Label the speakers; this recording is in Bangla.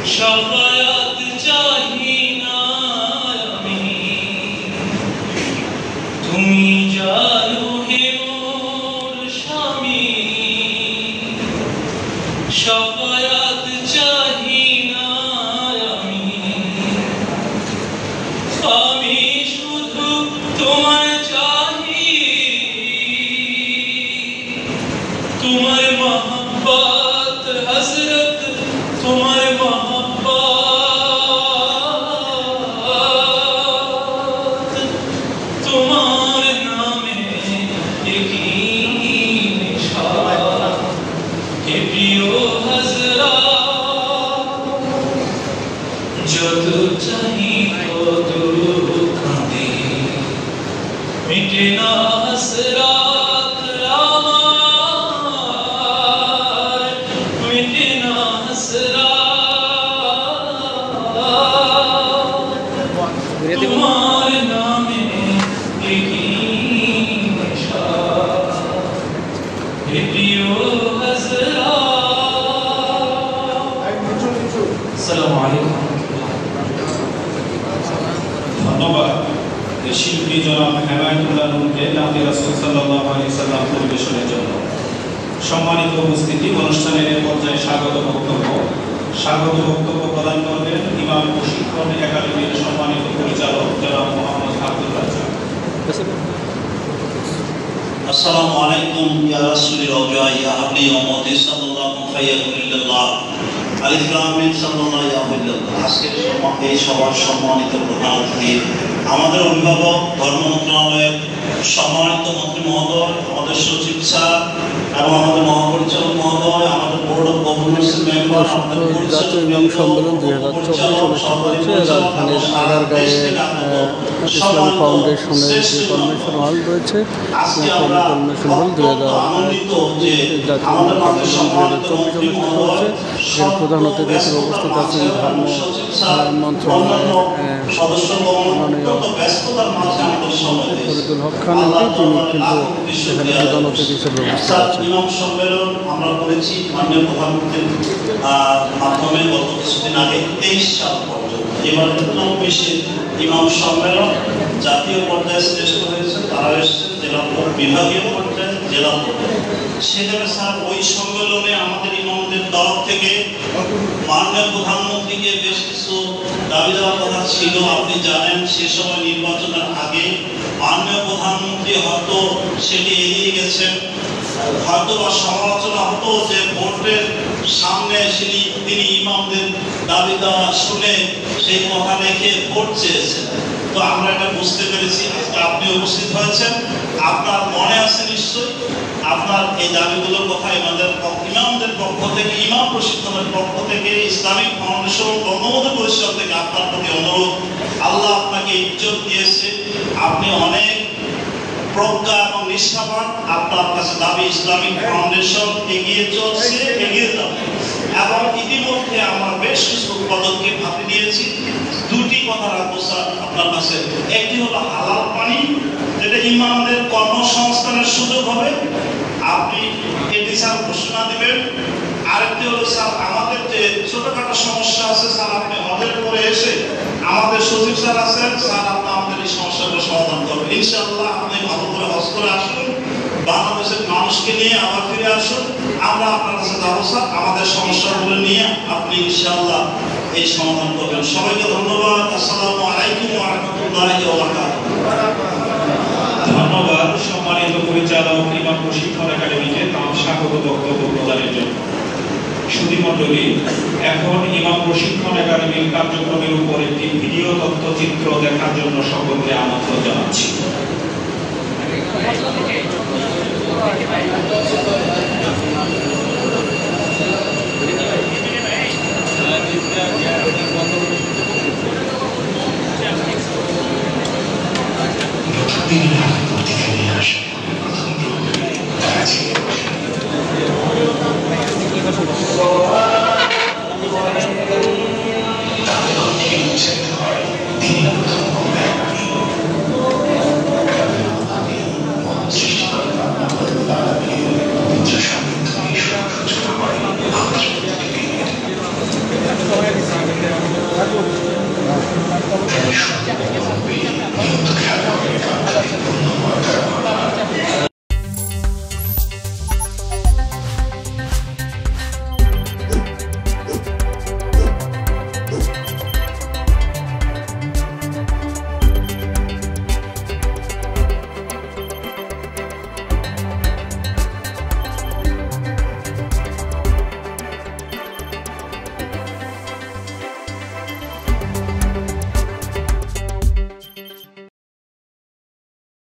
Speaker 1: শাফায়াত চাহি না আমি, তুমি জানো হে মোর স্বামী। শাফায়াত চাহি না আমি, আমি শুধু তোমায় চাহি, তোমার মহব্বত হযরত, তোমার মহব্বত, তোমার নামে একই নেশা। হে প্রিয় হযরত, যত চাহি তত কাঁদি, মিটে না হসরত আমার, মিটে না হসরত, তোমার নামে একই নেশা। হে প্রিয় হযরত, আসসালামু আলাইকুম।
Speaker 2: ধন্যবাদ শিল্পী জনাব হেমায়েতুল্লাহ নূরকে নাতে রাসূল সাল্লাল্লাহু আলাইহি সাল্লাম পরিবেশনের জন্য। সম্মানিত উপস্থিতি, অনুষ্ঠানের এ পর্যায়ে স্বাগত বক্তব্য প্রদান করবেন ইমাম প্রশিক্ষণ একাডেমির সম্মানিত পরিচালক জনাব মোহাম্মদ আব্দুর রাজ্জাক।
Speaker 3: আসসালামু আলাইকুম ইয়া রাসূলি রওজা ইয়া হাবলি উম্মতি সাল্লাল্লাহু খায়রুল্লাহ আলিফ লাম মিম সাল্লাল্লাহু আলাইহি। আজকের এই সভার সম্মানিত প্রধান অতিথি, আমাদের অভিভাবক ধর্ম মন্ত্রণালয়ের সম্মানিত মন্ত্রী মহোদয়, আমাদের সচিব স্যার এবং আমাদের মহাপরিচালক মহোদয়, আমাদের বোর্ড অফ গভর্নমেন্টসের মেম্বার, আমাদের
Speaker 4: জাতীয় ইমাম সম্মেলন 2024 অনুষ্ঠিত হচ্ছে রাজধানীর আগারগাঁয়ে ইসলামী ফাউন্ডেশনের যে কনভেনশন হল রয়েছে, কনভেনশন হল 2024 জাতীয় ইমাম সম্মেলন 2024 অনুষ্ঠিত হচ্ছে। এর প্রধান অতিথি হিসেবে উপস্থিত আছেন ধর্ম মন্ত্রণালয়ের মাননীয় ফরিদুল হক খান এমপি, তিনি কিন্তু এখানে প্রধান অতিথি হিসেবে উপস্থিত আছেন।
Speaker 3: ইমাম সম্মেলন আমরা করেছি মাননীয় প্রধানমন্ত্রীর মাধ্যমে গত কিছুদিন আগে 23 সাল পর্যন্ত। এবার 29 ইমাম সম্মেলন জাতীয় পর্যায়ে শ্রেষ্ঠ হয়েছে, তারা এসেছেন জেলা বিভাগীয় পর্যায়ে, জেলা পর্যায়ে। সেখানে স্যার ওই সম্মেলনে আমাদের ইমামদের তরফ থেকে মাননীয় প্রধানমন্ত্রীকে বেশ কিছু দাবি দেওয়ার কথা ছিল। আপনি জানেন সে সময় নির্বাচনের আগে মাননীয় প্রধানমন্ত্রী হয়তো সেটি এড়িয়ে গেছেন, হয়তো বা সমালোচনা হতো যে ভোটের সামনে তিনি ইমামদের দাবি দেওয়া শুনে সেই কথা রেখে ভোট চেয়েছেন। তো আমরা এটা বুঝতে পেরেছি, আজকে আপনি উপস্থিত হয়েছেন, আপনার মনে আছে নিশ্চয়ই আপনার এই দাবিগুলোর কথা ইমামদের পক্ষ থেকে, ইমাম প্রশিক্ষণের পক্ষ থেকে, ইসলামিক ফাউন্ডেশন বঙ্গবন্ধু পরিষদ থেকে আপনার প্রতি অনুরোধ। আল্লাহ আপনাকে ইজ্জত দিয়েছে, আপনি অনেক প্রজ্ঞা এবং নিষ্ঠাবান, আপনার কাছে দাবি ইসলামিক ফাউন্ডেশন এগিয়ে চলছে, এগিয়ে যাবে। এবং ইতিমধ্যে আমরা বেশ কিছু পদক্ষেপ হাতে নিয়েছি। দুটি কথা রাখবো স্যার আপনার কাছে। একটি হলো হালাল পানি, যেটা ইমামদের কর্মসংস্থানের সুযোগ হবে, আপনি এটি স্যার ঘোষণা দিবেন। আরেকটি হলো স্যার আমাদের যে ছোটখাটো সমস্যা আছে স্যার, আপনি হজের পরে এসে আমাদের সচিব স্যার আছেন, স্যার আপনি আমাদের এই সমস্যাগুলো সমাধান করবেন ইনশাআল্লাহ। আপনি ভালো করে হজ করে আসুন, বাংলাদেশের মানুষকে নিয়ে আবার ফিরে আসুন, আমরা আপনার কাছে যাবো স্যার, আমাদের সমস্যাগুলো নিয়ে আপনি ইনশাআল্লাহ এই সমাধান করবেন। সবাইকে ধন্যবাদ। আসসালামু আলাইকুম ওয়া রাহমাতুল্লাহি ওয়া বারাকাতুহু।
Speaker 2: ধন্যবাদ সম্মানিত পরিচালক ইমাম প্রশিক্ষণ একাডেমিকে তার স্বাগত বক্তব্য প্রদানের জন্য। সুধীমণ্ডলী, এখন ইমাম প্রশিক্ষণ একাডেমির কার্যক্রমের উপর একটি ভিডিও তথ্যচিত্র দেখার জন্য সকলকে আমন্ত্রণ জানাচ্ছি।
Speaker 1: তিনি